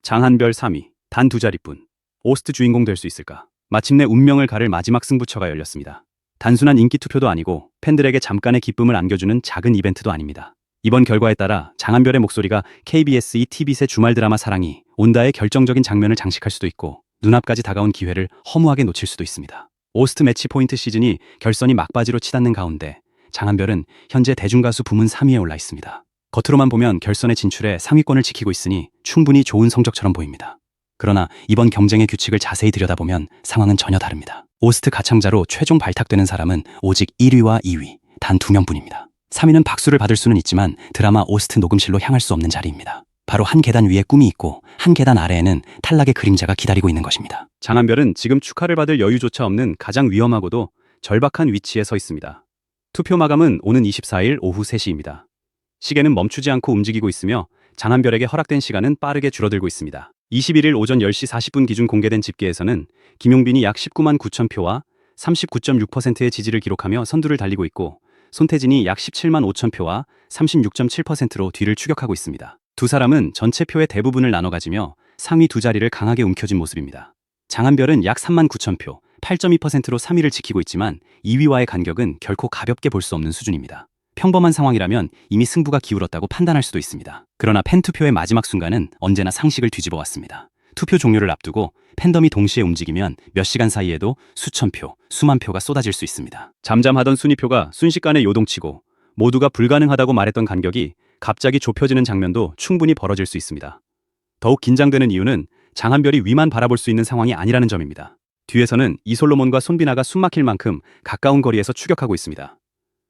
장한별 3위, 단 두 자리뿐. 오스트 주인공 될 수 있을까? 마침내 운명을 가를 마지막 승부처가 열렸습니다. 단순한 인기 투표도 아니고 팬들에게 잠깐의 기쁨을 안겨주는 작은 이벤트도 아닙니다. 이번 결과에 따라 장한별의 목소리가 KBS ETV 새 주말 드라마 사랑이 온다의 결정적인 장면을 장식할 수도 있고 눈앞까지 다가온 기회를 허무하게 놓칠 수도 있습니다. 오스트 매치 포인트 시즌이 결선이 막바지로 치닫는 가운데 장한별은 현재 대중가수 부문 3위에 올라 있습니다. 겉으로만 보면 결선에 진출해 상위권을 지키고 있으니 충분히 좋은 성적처럼 보입니다. 그러나 이번 경쟁의 규칙을 자세히 들여다보면 상황은 전혀 다릅니다. 오스트 가창자로 최종 발탁되는 사람은 오직 1위와 2위, 단 2명뿐입니다. 3위는 박수를 받을 수는 있지만 드라마 오스트 녹음실로 향할 수 없는 자리입니다. 바로 한 계단 위에 꿈이 있고 한 계단 아래에는 탈락의 그림자가 기다리고 있는 것입니다. 장한별은 지금 축하를 받을 여유조차 없는 가장 위험하고도 절박한 위치에 서 있습니다. 투표 마감은 오는 24일 오후 3시입니다. 시계는 멈추지 않고 움직이고 있으며 장한별에게 허락된 시간은 빠르게 줄어들고 있습니다. 21일 오전 10시 40분 기준 공개된 집계에서는 김용빈이 약 19만 9천 표와 39.6%의 지지를 기록하며 선두를 달리고 있고 손태진이 약 17만 5천 표와 36.7%로 뒤를 추격하고 있습니다. 두 사람은 전체 표의 대부분을 나눠 가지며 상위 두 자리를 강하게 움켜쥔 모습입니다. 장한별은 약 3만 9천 표, 8.2%로 3위를 지키고 있지만 2위와의 간격은 결코 가볍게 볼 수 없는 수준입니다. 평범한 상황이라면 이미 승부가 기울었다고 판단할 수도 있습니다. 그러나 팬투표의 마지막 순간은 언제나 상식을 뒤집어 왔습니다. 투표 종료를 앞두고 팬덤이 동시에 움직이면 몇 시간 사이에도 수천 표, 수만 표가 쏟아질 수 있습니다. 잠잠하던 순위표가 순식간에 요동치고 모두가 불가능하다고 말했던 간격이 갑자기 좁혀지는 장면도 충분히 벌어질 수 있습니다. 더욱 긴장되는 이유는 장한별이 위만 바라볼 수 있는 상황이 아니라는 점입니다. 뒤에서는 이솔로몬과 손비나가 숨막힐 만큼 가까운 거리에서 추격하고 있습니다.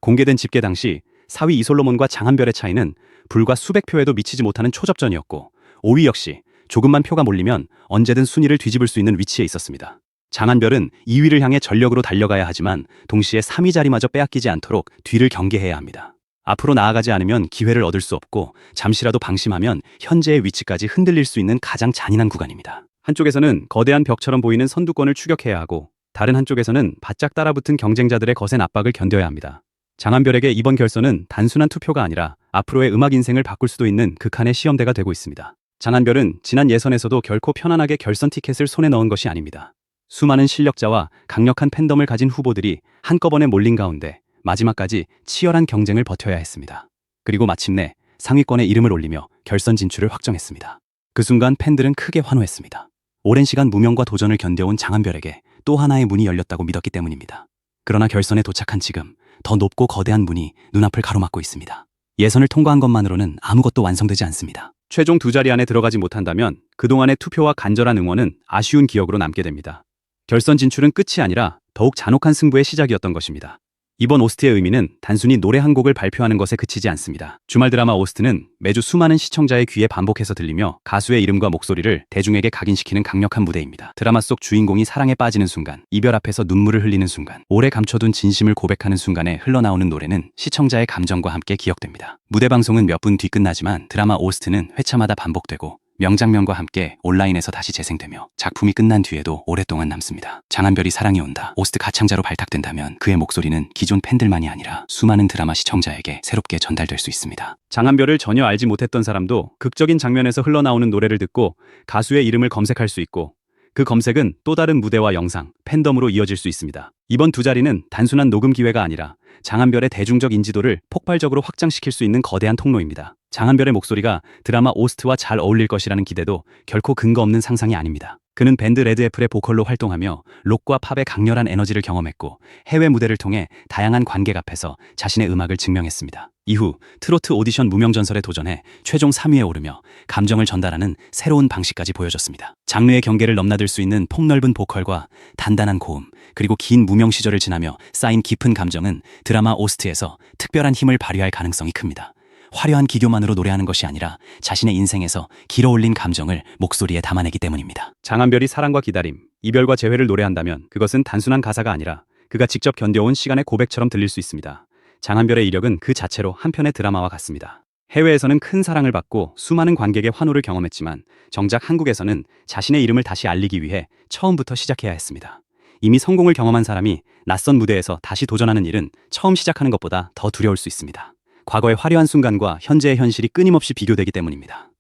공개된 집계 당시 4위 이솔로몬과 장한별의 차이는 불과 수백 표에도 미치지 못하는 초접전이었고 5위 역시 조금만 표가 몰리면 언제든 순위를 뒤집을 수 있는 위치에 있었습니다. 장한별은 2위를 향해 전력으로 달려가야 하지만 동시에 3위 자리마저 빼앗기지 않도록 뒤를 경계해야 합니다. 앞으로 나아가지 않으면 기회를 얻을 수 없고 잠시라도 방심하면 현재의 위치까지 흔들릴 수 있는 가장 잔인한 구간입니다. 한쪽에서는 거대한 벽처럼 보이는 선두권을 추격해야 하고 다른 한쪽에서는 바짝 따라붙은 경쟁자들의 거센 압박을 견뎌야 합니다. 장한별에게 이번 결선은 단순한 투표가 아니라 앞으로의 음악 인생을 바꿀 수도 있는 극한의 시험대가 되고 있습니다. 장한별은 지난 예선에서도 결코 편안하게 결선 티켓을 손에 넣은 것이 아닙니다. 수많은 실력자와 강력한 팬덤을 가진 후보들이 한꺼번에 몰린 가운데 마지막까지 치열한 경쟁을 버텨야 했습니다. 그리고 마침내 상위권에 이름을 올리며 결선 진출을 확정했습니다. 그 순간 팬들은 크게 환호했습니다. 오랜 시간 무명과 도전을 견뎌온 장한별에게 또 하나의 문이 열렸다고 믿었기 때문입니다. 그러나 결선에 도착한 지금 더 높고 거대한 문이 눈앞을 가로막고 있습니다. 예선을 통과한 것만으로는 아무것도 완성되지 않습니다. 최종 두 자리 안에 들어가지 못한다면 그동안의 투표와 간절한 응원은 아쉬운 기억으로 남게 됩니다. 결선 진출은 끝이 아니라 더욱 잔혹한 승부의 시작이었던 것입니다. 이번 오스트의 의미는 단순히 노래 한 곡을 발표하는 것에 그치지 않습니다. 주말 드라마 오스트는 매주 수많은 시청자의 귀에 반복해서 들리며 가수의 이름과 목소리를 대중에게 각인시키는 강력한 무대입니다. 드라마 속 주인공이 사랑에 빠지는 순간, 이별 앞에서 눈물을 흘리는 순간, 오래 감춰둔 진심을 고백하는 순간에 흘러나오는 노래는 시청자의 감정과 함께 기억됩니다. 무대 방송은 몇 분 뒤 끝나지만 드라마 오스트는 회차마다 반복되고 명장면과 함께 온라인에서 다시 재생되며 작품이 끝난 뒤에도 오랫동안 남습니다. 장한별이 사랑이 온다. 오스트 가창자로 발탁된다면 그의 목소리는 기존 팬들만이 아니라 수많은 드라마 시청자에게 새롭게 전달될 수 있습니다. 장한별을 전혀 알지 못했던 사람도 극적인 장면에서 흘러나오는 노래를 듣고 가수의 이름을 검색할 수 있고 그 검색은 또 다른 무대와 영상, 팬덤으로 이어질 수 있습니다. 이번 두 자리는 단순한 녹음 기회가 아니라 장한별의 대중적 인지도를 폭발적으로 확장시킬 수 있는 거대한 통로입니다. 장한별의 목소리가 드라마 오스트와 잘 어울릴 것이라는 기대도 결코 근거 없는 상상이 아닙니다. 그는 밴드 레드애플의 보컬로 활동하며 록과 팝의 강렬한 에너지를 경험했고 해외 무대를 통해 다양한 관객 앞에서 자신의 음악을 증명했습니다. 이후 트로트 오디션 무명전설에 도전해 최종 3위에 오르며 감정을 전달하는 새로운 방식까지 보여줬습니다. 장르의 경계를 넘나들 수 있는 폭넓은 보컬과 단단한 고음, 그리고 긴 무명 시절을 지나며 쌓인 깊은 감정은 드라마 오스트에서 특별한 힘을 발휘할 가능성이 큽니다. 화려한 기교만으로 노래하는 것이 아니라 자신의 인생에서 길어올린 감정을 목소리에 담아내기 때문입니다. 장한별이 사랑과 기다림, 이별과 재회를 노래한다면 그것은 단순한 가사가 아니라 그가 직접 견뎌온 시간의 고백처럼 들릴 수 있습니다. 장한별의 이력은 그 자체로 한 편의 드라마와 같습니다. 해외에서는 큰 사랑을 받고 수많은 관객의 환호를 경험했지만 정작 한국에서는 자신의 이름을 다시 알리기 위해 처음부터 시작해야 했습니다. 이미 성공을 경험한 사람이 낯선 무대에서 다시 도전하는 일은 처음 시작하는 것보다 더 두려울 수 있습니다. 과거의 화려한 순간과 현재의 현실이 끊임없이 비교되기 때문입니다.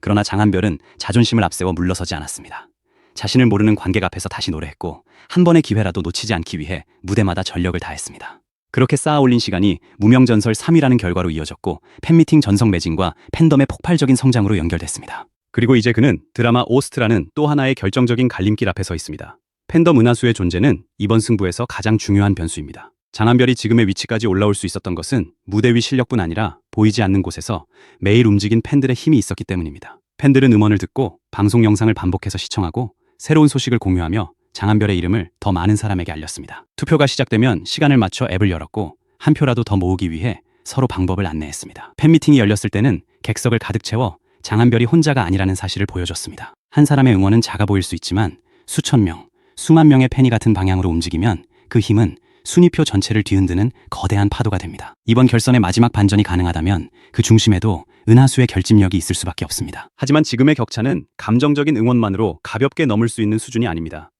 그러나 장한별은 자존심을 앞세워 물러서지 않았습니다. 자신을 모르는 관객 앞에서 다시 노래했고 한 번의 기회라도 놓치지 않기 위해 무대마다 전력을 다했습니다. 그렇게 쌓아 올린 시간이 무명전설 3위라는 결과로 이어졌고 팬미팅 전성 매진과 팬덤의 폭발적인 성장으로 연결됐습니다. 그리고 이제 그는 드라마 오스트라는 또 하나의 결정적인 갈림길 앞에 서 있습니다. 팬덤 은하수의 존재는 이번 승부에서 가장 중요한 변수입니다. 장한별이 지금의 위치까지 올라올 수 있었던 것은 무대 위 실력뿐 아니라 보이지 않는 곳에서 매일 움직인 팬들의 힘이 있었기 때문입니다. 팬들은 음원을 듣고 방송 영상을 반복해서 시청하고 새로운 소식을 공유하며 장한별의 이름을 더 많은 사람에게 알렸습니다. 투표가 시작되면 시간을 맞춰 앱을 열었고 한 표라도 더 모으기 위해 서로 방법을 안내했습니다. 팬미팅이 열렸을 때는 객석을 가득 채워 장한별이 혼자가 아니라는 사실을 보여줬습니다. 한 사람의 응원은 작아 보일 수 있지만 수천 명, 수만 명의 팬이 같은 방향으로 움직이면 그 힘은 순위표 전체를 뒤흔드는 거대한 파도가 됩니다. 이번 결선의 마지막 반전이 가능하다면 그 중심에도 은하수의 결집력이 있을 수밖에 없습니다. 하지만 지금의 격차는 감정적인 응원만으로 가볍게 넘을 수 있는 수준이 아닙니다.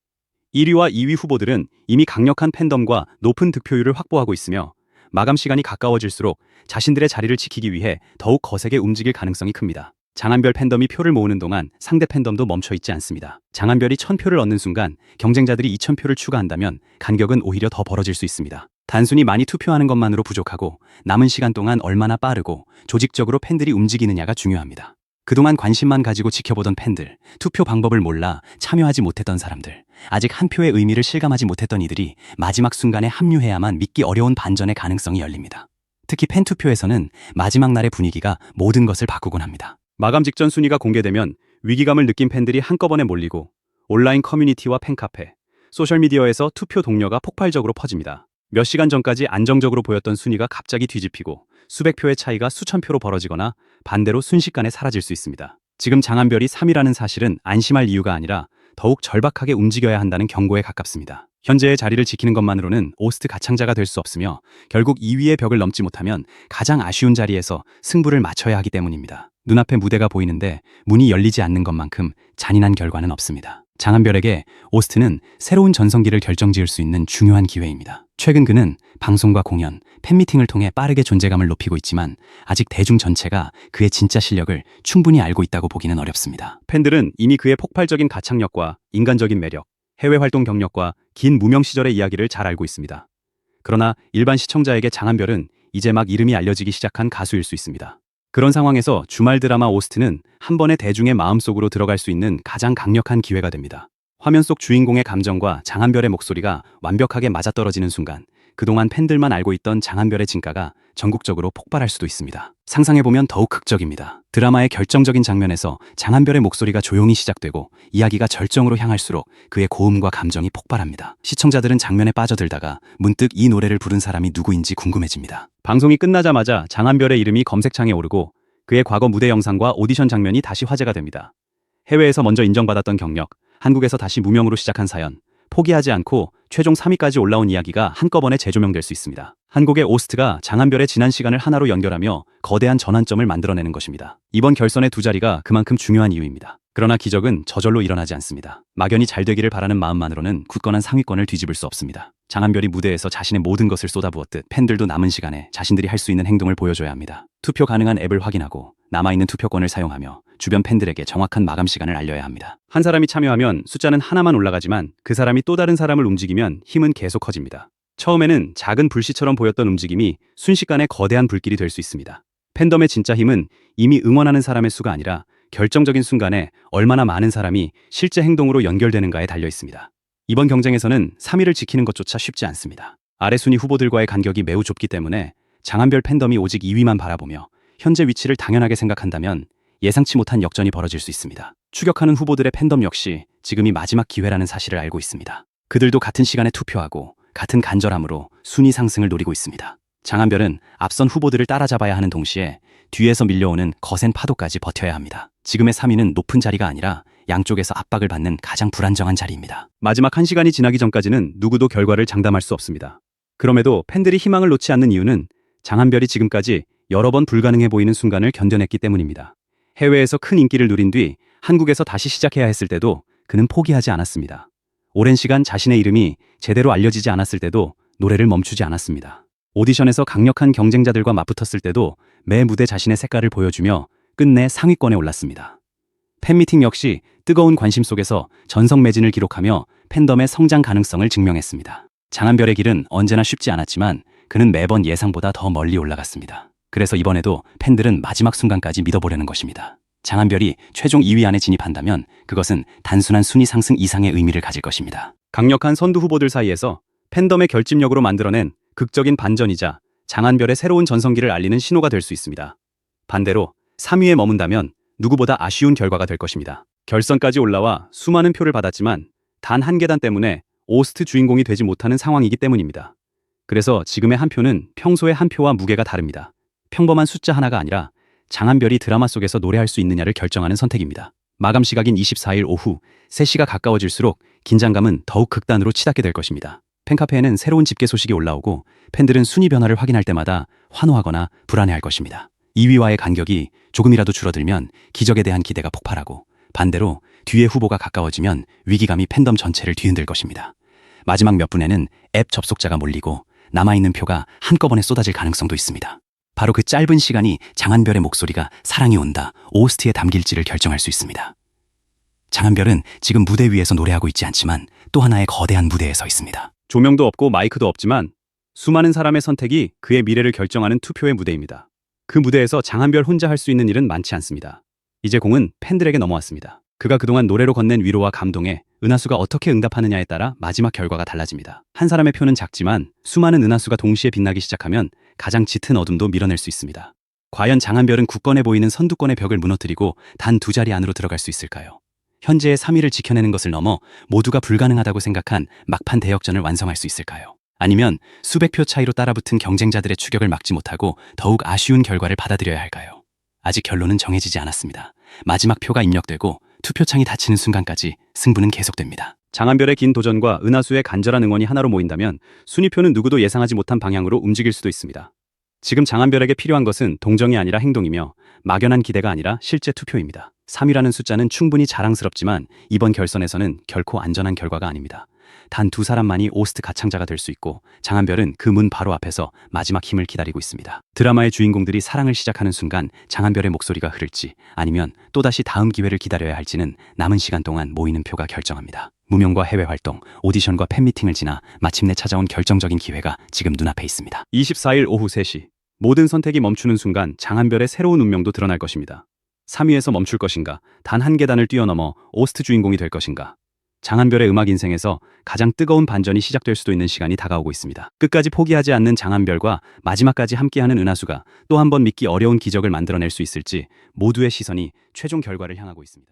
1위와 2위 후보들은 이미 강력한 팬덤과 높은 득표율을 확보하고 있으며 마감 시간이 가까워질수록 자신들의 자리를 지키기 위해 더욱 거세게 움직일 가능성이 큽니다. 장한별 팬덤이 표를 모으는 동안 상대 팬덤도 멈춰 있지 않습니다. 장한별이 1000표를 얻는 순간 경쟁자들이 2000표를 추가한다면 간격은 오히려 더 벌어질 수 있습니다. 단순히 많이 투표하는 것만으로 부족하고 남은 시간 동안 얼마나 빠르고 조직적으로 팬들이 움직이느냐가 중요합니다. 그동안 관심만 가지고 지켜보던 팬들, 투표 방법을 몰라 참여하지 못했던 사람들, 아직 한 표의 의미를 실감하지 못했던 이들이 마지막 순간에 합류해야만 믿기 어려운 반전의 가능성이 열립니다. 특히 팬투표에서는 마지막 날의 분위기가 모든 것을 바꾸곤 합니다. 마감 직전 순위가 공개되면 위기감을 느낀 팬들이 한꺼번에 몰리고 온라인 커뮤니티와 팬카페, 소셜미디어에서 투표 동료가 폭발적으로 퍼집니다. 몇 시간 전까지 안정적으로 보였던 순위가 갑자기 뒤집히고 수백 표의 차이가 수천 표로 벌어지거나 반대로 순식간에 사라질 수 있습니다. 지금 장한별이 3위라는 사실은 안심할 이유가 아니라 더욱 절박하게 움직여야 한다는 경고에 가깝습니다. 현재의 자리를 지키는 것만으로는 오스트 가창자가 될 수 없으며 결국 2위의 벽을 넘지 못하면 가장 아쉬운 자리에서 승부를 맞춰야 하기 때문입니다. 눈앞에 무대가 보이는데 문이 열리지 않는 것만큼 잔인한 결과는 없습니다. 장한별에게 오스트는 새로운 전성기를 결정지을 수 있는 중요한 기회입니다. 최근 그는 방송과 공연, 팬미팅을 통해 빠르게 존재감을 높이고 있지만 아직 대중 전체가 그의 진짜 실력을 충분히 알고 있다고 보기는 어렵습니다. 팬들은 이미 그의 폭발적인 가창력과 인간적인 매력, 해외 활동 경력과 긴 무명 시절의 이야기를 잘 알고 있습니다. 그러나 일반 시청자에게 장한별은 이제 막 이름이 알려지기 시작한 가수일 수 있습니다. 그런 상황에서 주말 드라마 오스트는 한 번에 대중의 마음속으로 들어갈 수 있는 가장 강력한 기회가 됩니다. 화면 속 주인공의 감정과 장한별의 목소리가 완벽하게 맞아떨어지는 순간 그동안 팬들만 알고 있던 장한별의 진가가 전국적으로 폭발할 수도 있습니다. 상상해보면 더욱 극적입니다. 드라마의 결정적인 장면에서 장한별의 목소리가 조용히 시작되고 이야기가 절정으로 향할수록 그의 고음과 감정이 폭발합니다. 시청자들은 장면에 빠져들다가 문득 이 노래를 부른 사람이 누구인지 궁금해집니다. 방송이 끝나자마자 장한별의 이름이 검색창에 오르고 그의 과거 무대 영상과 오디션 장면이 다시 화제가 됩니다. 해외에서 먼저 인정받았던 경력, 한국에서 다시 무명으로 시작한 사연, 포기하지 않고 최종 3위까지 올라온 이야기가 한꺼번에 재조명될 수 있습니다. 한국의 오스트가 장한별의 지난 시간을 하나로 연결하며 거대한 전환점을 만들어내는 것입니다. 이번 결선의 두 자리가 그만큼 중요한 이유입니다. 그러나 기적은 저절로 일어나지 않습니다. 막연히 잘 되기를 바라는 마음만으로는 굳건한 상위권을 뒤집을 수 없습니다. 장한별이 무대에서 자신의 모든 것을 쏟아부었듯 팬들도 남은 시간에 자신들이 할 수 있는 행동을 보여줘야 합니다. 투표 가능한 앱을 확인하고 남아있는 투표권을 사용하며 주변 팬들에게 정확한 마감 시간을 알려야 합니다. 한 사람이 참여하면 숫자는 하나만 올라가지만 그 사람이 또 다른 사람을 움직이면 힘은 계속 커집니다. 처음에는 작은 불씨처럼 보였던 움직임이 순식간에 거대한 불길이 될 수 있습니다. 팬덤의 진짜 힘은 이미 응원하는 사람의 수가 아니라 결정적인 순간에 얼마나 많은 사람이 실제 행동으로 연결되는가에 달려 있습니다. 이번 경쟁에서는 3위를 지키는 것조차 쉽지 않습니다. 아래 순위 후보들과의 간격이 매우 좁기 때문에 장한별 팬덤이 오직 2위만 바라보며 현재 위치를 당연하게 생각한다면 예상치 못한 역전이 벌어질 수 있습니다. 추격하는 후보들의 팬덤 역시 지금이 마지막 기회라는 사실을 알고 있습니다. 그들도 같은 시간에 투표하고 같은 간절함으로 순위 상승을 노리고 있습니다. 장한별은 앞선 후보들을 따라잡아야 하는 동시에 뒤에서 밀려오는 거센 파도까지 버텨야 합니다. 지금의 3위는 높은 자리가 아니라 양쪽에서 압박을 받는 가장 불안정한 자리입니다. 마지막 1시간이 지나기 전까지는 누구도 결과를 장담할 수 없습니다. 그럼에도 팬들이 희망을 놓지 않는 이유는 장한별이 지금까지 여러 번 불가능해 보이는 순간을 견뎌냈기 때문입니다. 해외에서 큰 인기를 누린 뒤 한국에서 다시 시작해야 했을 때도 그는 포기하지 않았습니다. 오랜 시간 자신의 이름이 제대로 알려지지 않았을 때도 노래를 멈추지 않았습니다. 오디션에서 강력한 경쟁자들과 맞붙었을 때도 매 무대 자신의 색깔을 보여주며 끝내 상위권에 올랐습니다. 팬미팅 역시 뜨거운 관심 속에서 전성 매진을 기록하며 팬덤의 성장 가능성을 증명했습니다. 장한별의 길은 언제나 쉽지 않았지만 그는 매번 예상보다 더 멀리 올라갔습니다. 그래서 이번에도 팬들은 마지막 순간까지 믿어보려는 것입니다. 장한별이 최종 2위 안에 진입한다면 그것은 단순한 순위 상승 이상의 의미를 가질 것입니다. 강력한 선두 후보들 사이에서 팬덤의 결집력으로 만들어낸 극적인 반전이자 장한별의 새로운 전성기를 알리는 신호가 될 수 있습니다. 반대로 3위에 머문다면 누구보다 아쉬운 결과가 될 것입니다. 결선까지 올라와 수많은 표를 받았지만 단 한 계단 때문에 오스트 주인공이 되지 못하는 상황이기 때문입니다. 그래서 지금의 한 표는 평소의 한 표와 무게가 다릅니다. 평범한 숫자 하나가 아니라 장한별이 드라마 속에서 노래할 수 있느냐를 결정하는 선택입니다. 마감 시각인 24일 오후 3시가 가까워질수록 긴장감은 더욱 극단으로 치닫게 될 것입니다. 팬카페에는 새로운 집계 소식이 올라오고 팬들은 순위 변화를 확인할 때마다 환호하거나 불안해할 것입니다. 2위와의 간격이 조금이라도 줄어들면 기적에 대한 기대가 폭발하고 반대로 뒤의 후보가 가까워지면 위기감이 팬덤 전체를 뒤흔들 것입니다. 마지막 몇 분에는 앱 접속자가 몰리고 남아있는 표가 한꺼번에 쏟아질 가능성도 있습니다. 바로 그 짧은 시간이 장한별의 목소리가 사랑이 온다, 오스트에 담길지를 결정할 수 있습니다. 장한별은 지금 무대 위에서 노래하고 있지 않지만 또 하나의 거대한 무대에 서 있습니다. 조명도 없고 마이크도 없지만 수많은 사람의 선택이 그의 미래를 결정하는 투표의 무대입니다. 그 무대에서 장한별 혼자 할 수 있는 일은 많지 않습니다. 이제 공은 팬들에게 넘어왔습니다. 그가 그동안 노래로 건넨 위로와 감동에 은하수가 어떻게 응답하느냐에 따라 마지막 결과가 달라집니다. 한 사람의 표는 작지만 수많은 은하수가 동시에 빛나기 시작하면 가장 짙은 어둠도 밀어낼 수 있습니다. 과연 장한별은 굳건해 보이는 선두권의 벽을 무너뜨리고 단 2자리 안으로 들어갈 수 있을까요? 현재의 3위를 지켜내는 것을 넘어 모두가 불가능하다고 생각한 막판 대역전을 완성할 수 있을까요? 아니면 수백 표 차이로 따라붙은 경쟁자들의 추격을 막지 못하고 더욱 아쉬운 결과를 받아들여야 할까요? 아직 결론은 정해지지 않았습니다. 마지막 표가 입력되고 투표창이 닫히는 순간까지 승부는 계속됩니다. 장한별의 긴 도전과 은하수의 간절한 응원이 하나로 모인다면 순위표는 누구도 예상하지 못한 방향으로 움직일 수도 있습니다. 지금 장한별에게 필요한 것은 동정이 아니라 행동이며 막연한 기대가 아니라 실제 투표입니다. 3위라는 숫자는 충분히 자랑스럽지만 이번 결선에서는 결코 안전한 결과가 아닙니다. 단 2사람만이 오스트 가창자가 될 수 있고 장한별은 그 문 바로 앞에서 마지막 힘을 기다리고 있습니다. 드라마의 주인공들이 사랑을 시작하는 순간 장한별의 목소리가 흐를지 아니면 또다시 다음 기회를 기다려야 할지는 남은 시간 동안 모이는 표가 결정합니다. 무명과 해외 활동, 오디션과 팬미팅을 지나 마침내 찾아온 결정적인 기회가 지금 눈앞에 있습니다. 24일 오후 3시 모든 선택이 멈추는 순간 장한별의 새로운 운명도 드러날 것입니다. 3위에서 멈출 것인가, 단 한 계단을 뛰어넘어 오스트 주인공이 될 것인가. 장한별의 음악 인생에서 가장 뜨거운 반전이 시작될 수도 있는 시간이 다가오고 있습니다. 끝까지 포기하지 않는 장한별과 마지막까지 함께하는 은하수가 또 한 번 믿기 어려운 기적을 만들어낼 수 있을지 모두의 시선이 최종 결과를 향하고 있습니다.